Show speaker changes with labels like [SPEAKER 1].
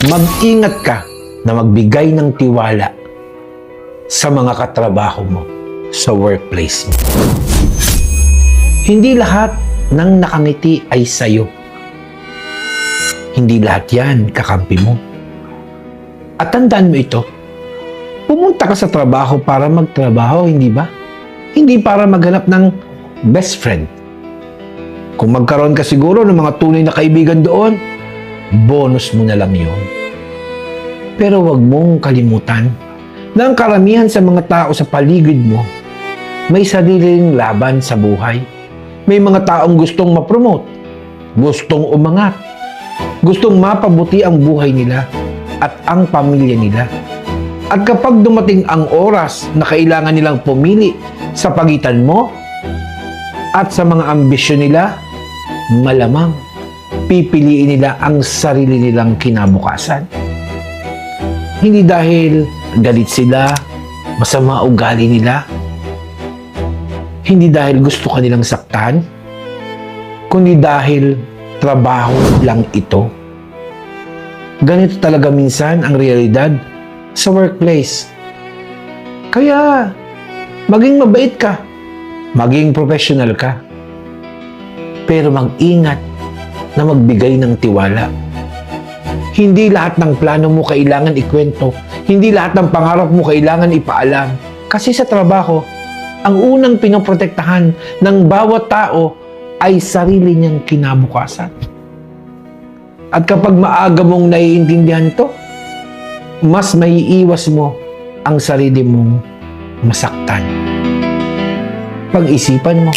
[SPEAKER 1] Mag-ingat ka na magbigay ng tiwala sa mga katrabaho mo sa workplace mo. Hindi lahat ng nakangiti ay sayo. Hindi lahat yan kakampi mo. At tandaan mo ito, pumunta ka sa trabaho para magtrabaho, hindi ba? Hindi para maghanap ng best friend. Kung magkaroon ka siguro ng mga tunay na kaibigan doon, bonus mo na lang yun. Pero wag mong kalimutan na ang karamihan sa mga tao sa paligid mo may sariling laban sa buhay. May mga taong gustong ma-promote, gustong umangat, gustong mapabuti ang buhay nila at ang pamilya nila. At kapag dumating ang oras na kailangan nilang pumili sa pagitan mo at sa mga ambisyon nila, malamang pipiliin nila ang sarili nilang kinabukasan. Hindi dahil galit sila, masama ugali nila, hindi dahil gusto kanilang saktan, kundi dahil trabaho lang ito. Ganito talaga minsan ang realidad sa workplace. Kaya, maging mabait ka, maging professional ka, pero mag-ingat na magbigay ng tiwala. Hindi lahat ng plano mo kailangan ikwento. Hindi lahat ng pangarap mo kailangan ipaalam. Kasi sa trabaho, ang unang pinoprotektahan ng bawat tao ay sarili niyang kinabukasan. At kapag maaga mong naiintindihan to, mas maiiwas mo ang sarili mong masaktan. Pag-isipan mo,